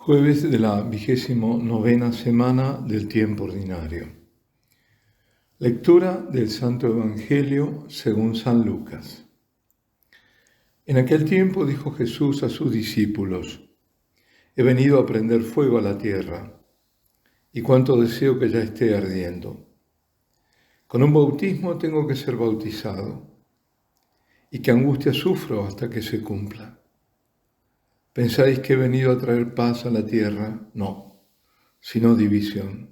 Jueves de la 29ª semana del tiempo ordinario. Lectura del Santo Evangelio según San Lucas. En aquel tiempo dijo Jesús a sus discípulos: He venido a prender fuego a la tierra, y cuánto deseo que ya esté ardiendo. Con un bautismo tengo que ser bautizado, y qué angustia sufro hasta que se cumpla. ¿Pensáis que he venido a traer paz a la tierra? No, sino división.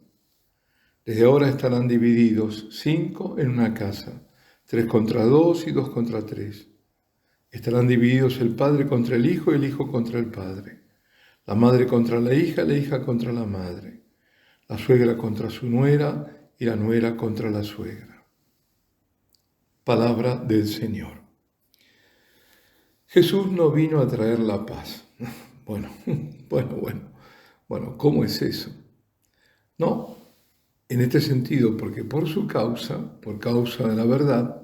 Desde ahora estarán divididos 5 en una casa, 3 contra 2 y 2 contra 3. Estarán divididos el padre contra el hijo y el hijo contra el padre, la madre contra la hija contra la madre, la suegra contra su nuera y la nuera contra la suegra. Palabra del Señor. Jesús no vino a traer la paz. Bueno, ¿cómo es eso? No, en este sentido, porque por causa de la verdad,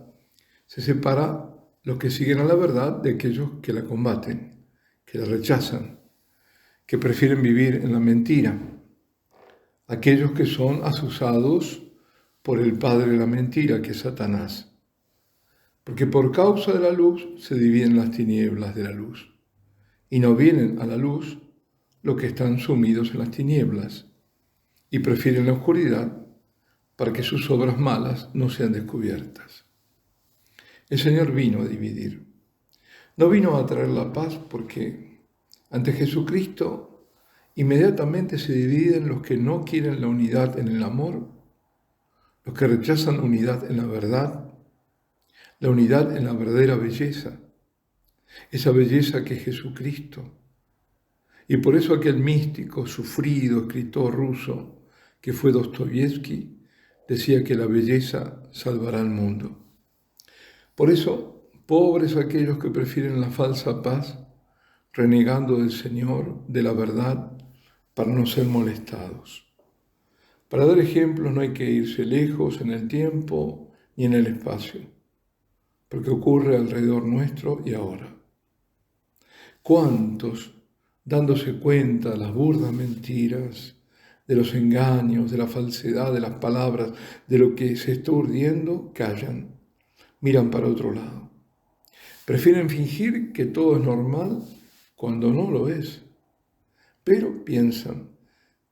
se separa los que siguen a la verdad de aquellos que la combaten, que la rechazan, que prefieren vivir en la mentira, aquellos que son asusados por el padre de la mentira, que es Satanás. Porque por causa de la luz se dividen las tinieblas de la luz, y no vienen a la luz los que están sumidos en las tinieblas, y prefieren la oscuridad para que sus obras malas no sean descubiertas. El Señor vino a dividir. No vino a traer la paz porque ante Jesucristo inmediatamente se dividen los que no quieren la unidad en el amor, los que rechazan la unidad en la verdad, la unidad en la verdadera belleza, esa belleza que es Jesucristo. Y por eso aquel místico, sufrido, escritor ruso que fue Dostoyevsky, decía que la belleza salvará al mundo. Por eso, pobres aquellos que prefieren la falsa paz, renegando del Señor, de la verdad, para no ser molestados. Para dar ejemplos no hay que irse lejos en el tiempo ni en el espacio, porque ocurre alrededor nuestro y ahora. ¿Cuántos, dándose cuenta de las burdas mentiras, de los engaños, de la falsedad de las palabras, de lo que se está urdiendo, callan, miran para otro lado? Prefieren fingir que todo es normal cuando no lo es. Pero piensan,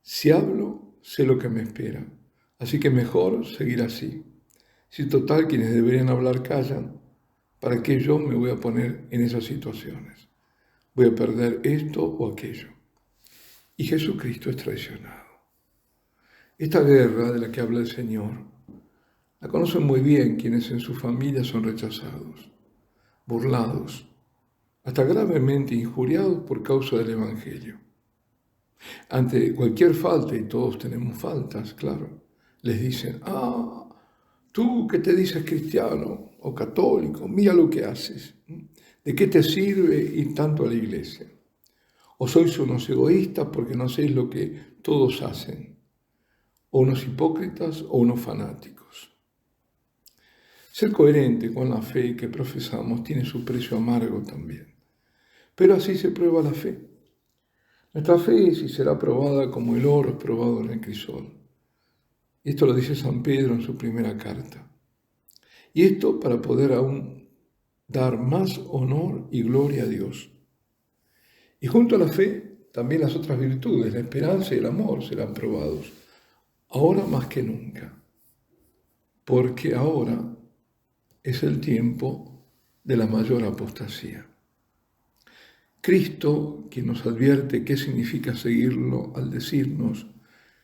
si hablo, sé lo que me espera, así que mejor seguir así. Si total quienes deberían hablar callan, ¿para qué yo me voy a poner en esas situaciones? Voy a perder esto o aquello. Y Jesucristo es traicionado. Esta guerra de la que habla el Señor, la conocen muy bien quienes en su familia son rechazados, burlados, hasta gravemente injuriados por causa del Evangelio. Ante cualquier falta, y todos tenemos faltas, claro, les dicen: tú que te dices cristiano o católico, mira lo que haces. ¿De qué te sirve ir tanto a la iglesia? O sois unos egoístas porque no hacéis lo que todos hacen, o unos hipócritas o unos fanáticos. Ser coherente con la fe que profesamos tiene su precio amargo también, pero así se prueba la fe. Nuestra fe sí será probada como el oro es probado en el crisol. Y esto lo dice San Pedro en su primera carta. Y esto para poder aún dar más honor y gloria a Dios. Y junto a la fe, también las otras virtudes, la esperanza y el amor serán probados, ahora más que nunca, porque ahora es el tiempo de la mayor apostasía. Cristo, quien nos advierte qué significa seguirlo al decirnos: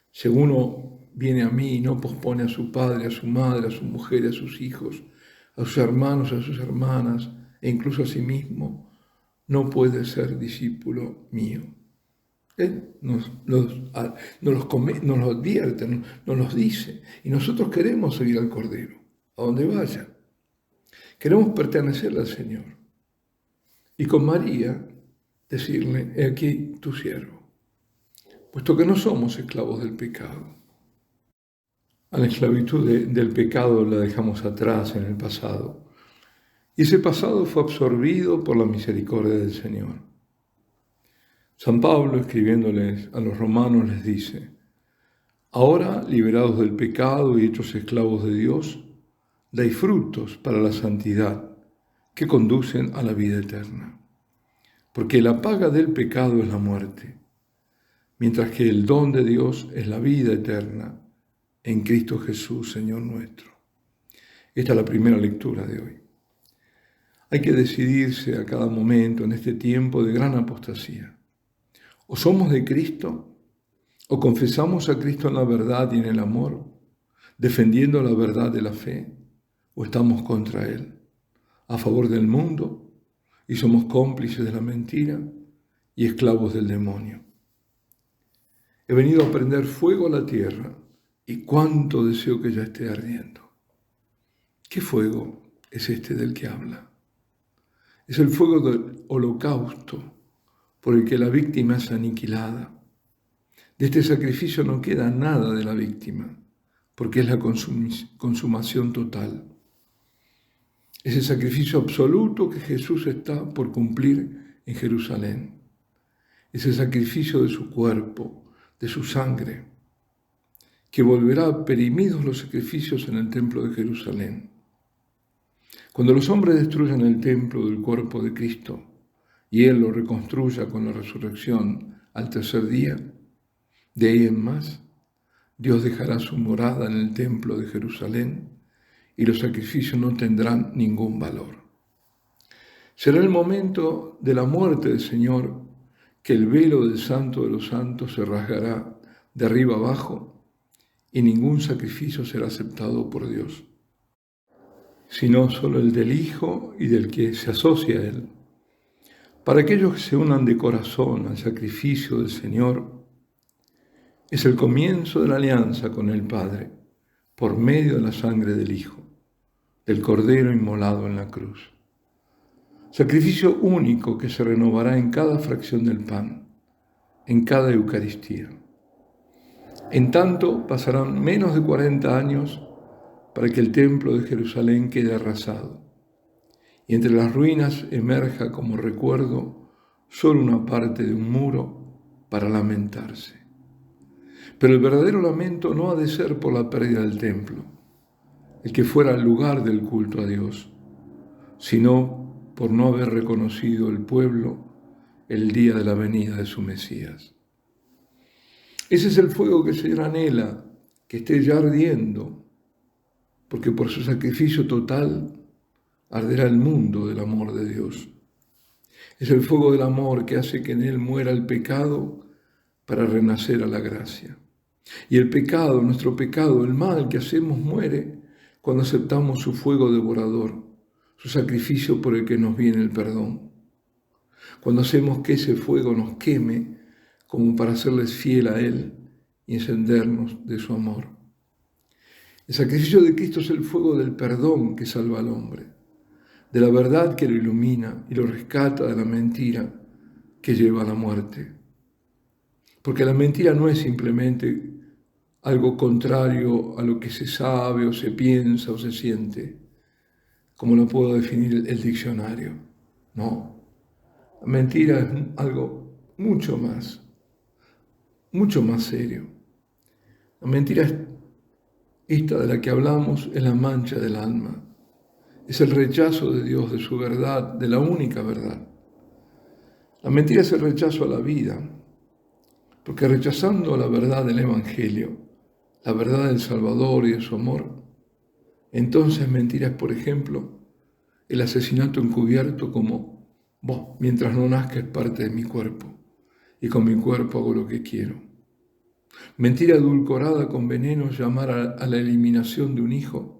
si uno viene a mí y no pospone a su padre, a su madre, a su mujer, a sus hijos, a sus hermanos, a sus hermanas, e incluso a sí mismo, no puede ser discípulo mío. Él nos lo advierte, nos los dice, y nosotros queremos seguir al Cordero, a donde vaya. Queremos pertenecerle al Señor. Y con María decirle: he aquí tu siervo, puesto que no somos esclavos del pecado. A la esclavitud del pecado la dejamos atrás en el pasado, y ese pasado fue absorbido por la misericordia del Señor. San Pablo, escribiéndoles a los romanos, les dice: ahora, liberados del pecado y hechos esclavos de Dios, dais frutos para la santidad que conducen a la vida eterna. Porque la paga del pecado es la muerte, mientras que el don de Dios es la vida eterna en Cristo Jesús, Señor nuestro. Esta es la primera lectura de hoy. Hay que decidirse a cada momento en este tiempo de gran apostasía. O somos de Cristo, o confesamos a Cristo en la verdad y en el amor, defendiendo la verdad de la fe, o estamos contra Él, a favor del mundo, y somos cómplices de la mentira y esclavos del demonio. He venido a prender fuego a la tierra, y cuánto deseo que ya esté ardiendo. ¿Qué fuego es este del que habla? Es el fuego del holocausto por el que la víctima es aniquilada. De este sacrificio no queda nada de la víctima, porque es la consumación total. Ese sacrificio absoluto que Jesús está por cumplir en Jerusalén. Ese sacrificio de su cuerpo, de su sangre, que volverá perimidos los sacrificios en el templo de Jerusalén. Cuando los hombres destruyan el templo del cuerpo de Cristo y Él lo reconstruya con la resurrección al tercer día, de ahí en más, Dios dejará su morada en el templo de Jerusalén y los sacrificios no tendrán ningún valor. Será el momento de la muerte del Señor que el velo del Santo de los Santos se rasgará de arriba abajo y ningún sacrificio será aceptado por Dios, sino solo el del Hijo y del que se asocia a Él. Para aquellos que se unan de corazón al sacrificio del Señor, es el comienzo de la alianza con el Padre, por medio de la sangre del Hijo, del Cordero inmolado en la cruz. Sacrificio único que se renovará en cada fracción del pan, en cada Eucaristía. En tanto, pasarán menos de 40 años para que el templo de Jerusalén quede arrasado, y entre las ruinas emerja como recuerdo solo una parte de un muro para lamentarse. Pero el verdadero lamento no ha de ser por la pérdida del templo, el que fuera el lugar del culto a Dios, sino por no haber reconocido el pueblo el día de la venida de su Mesías. Ese es el fuego que el Señor anhela, que esté ya ardiendo, porque por su sacrificio total arderá el mundo del amor de Dios. Es el fuego del amor que hace que en Él muera el pecado para renacer a la gracia. Y el pecado, nuestro pecado, el mal que hacemos muere cuando aceptamos su fuego devorador, su sacrificio por el que nos viene el perdón. Cuando hacemos que ese fuego nos queme como para serles fiel a Él y encendernos de su amor. El sacrificio de Cristo es el fuego del perdón que salva al hombre, de la verdad que lo ilumina y lo rescata de la mentira que lleva a la muerte. Porque la mentira no es simplemente algo contrario a lo que se sabe o se piensa o se siente, como lo puedo definir el diccionario. No, la mentira es algo mucho más serio. La mentira es esta de la que hablamos, es la mancha del alma. Es el rechazo de Dios, de su verdad, de la única verdad. La mentira es el rechazo a la vida, porque rechazando la verdad del Evangelio, la verdad del Salvador y de su amor, entonces mentira es, por ejemplo, el asesinato encubierto como, mientras no nazca es parte de mi cuerpo, y con mi cuerpo hago lo que quiero. Mentira edulcorada con veneno es llamar a la eliminación de un hijo,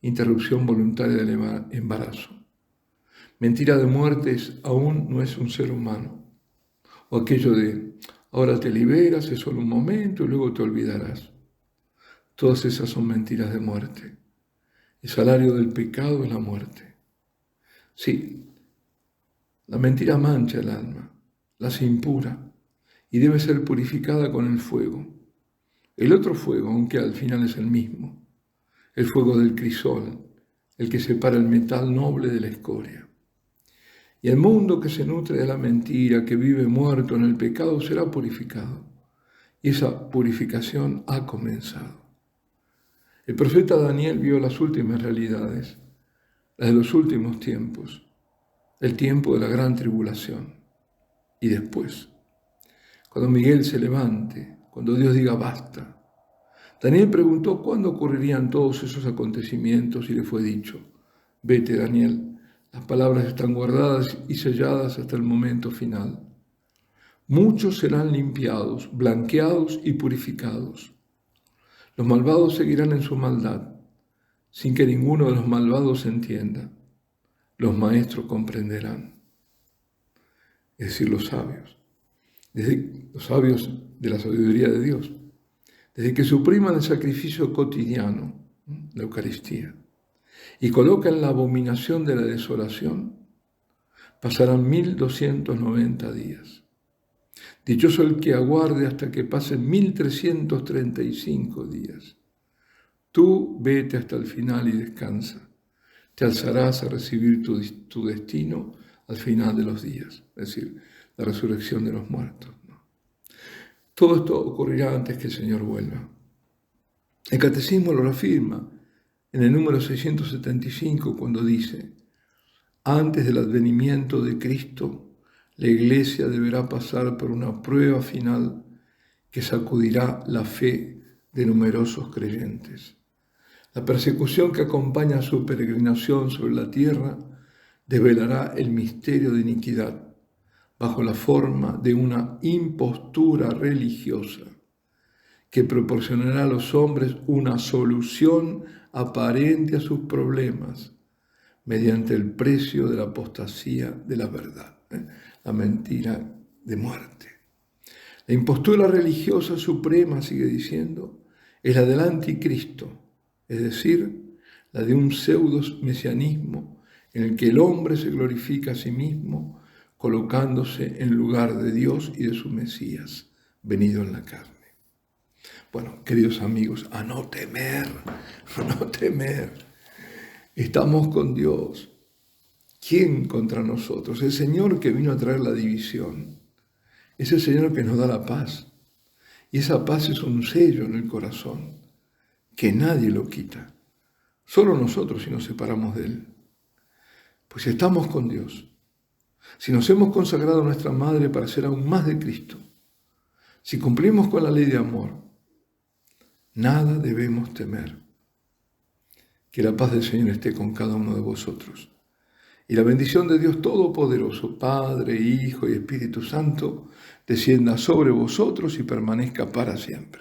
interrupción voluntaria del embarazo. Mentira de muerte aún no es un ser humano. O aquello de, ahora te liberas, es solo un momento y luego te olvidarás. Todas esas son mentiras de muerte. El salario del pecado es la muerte. Sí, la mentira mancha el alma, la hace impura y debe ser purificada con el fuego. El otro fuego, aunque al final es el mismo, el fuego del crisol, el que separa el metal noble de la escoria. Y el mundo que se nutre de la mentira, que vive muerto en el pecado, será purificado. Y esa purificación ha comenzado. El profeta Daniel vio las últimas realidades, las de los últimos tiempos, el tiempo de la gran tribulación. Y después, cuando Miguel se levante, cuando Dios diga basta, Daniel preguntó cuándo ocurrirían todos esos acontecimientos y le fue dicho, vete Daniel, las palabras están guardadas y selladas hasta el momento final. Muchos serán limpiados, blanqueados y purificados. Los malvados seguirán en su maldad, sin que ninguno de los malvados entienda. Los maestros comprenderán, es decir, los sabios, los sabios de la sabiduría de Dios, desde que supriman el sacrificio cotidiano, la Eucaristía, y colocan la abominación de la desolación, pasarán 1290 días. Dichoso el que aguarde hasta que pasen 1335 días. Tú vete hasta el final y descansa. Te alzarás a recibir tu destino al final de los días, es decir, la resurrección de los muertos. Todo esto ocurrirá antes que el Señor vuelva. El Catecismo lo afirma en el número 675 cuando dice, antes del advenimiento de Cristo, la Iglesia deberá pasar por una prueba final que sacudirá la fe de numerosos creyentes. La persecución que acompaña su peregrinación sobre la tierra develará el misterio de iniquidad bajo la forma de una impostura religiosa que proporcionará a los hombres una solución aparente a sus problemas mediante el precio de la apostasía de la verdad, la mentira de muerte. La impostura religiosa suprema, sigue diciendo, es la del anticristo, es decir, la de un pseudo-mesianismo en el que el hombre se glorifica a sí mismo colocándose en lugar de Dios y de su Mesías, venido en la carne. Bueno, queridos amigos, a no temer, a no temer. Estamos con Dios. ¿Quién contra nosotros? El Señor que vino a traer la división. Es el Señor que nos da la paz. Y esa paz es un sello en el corazón, que nadie lo quita. Solo nosotros si nos separamos de Él. Pues si estamos con Dios, si nos hemos consagrado a nuestra Madre para ser aún más de Cristo, si cumplimos con la ley de amor, nada debemos temer. Que la paz del Señor esté con cada uno de vosotros. Y la bendición de Dios Todopoderoso, Padre, Hijo y Espíritu Santo, descienda sobre vosotros y permanezca para siempre.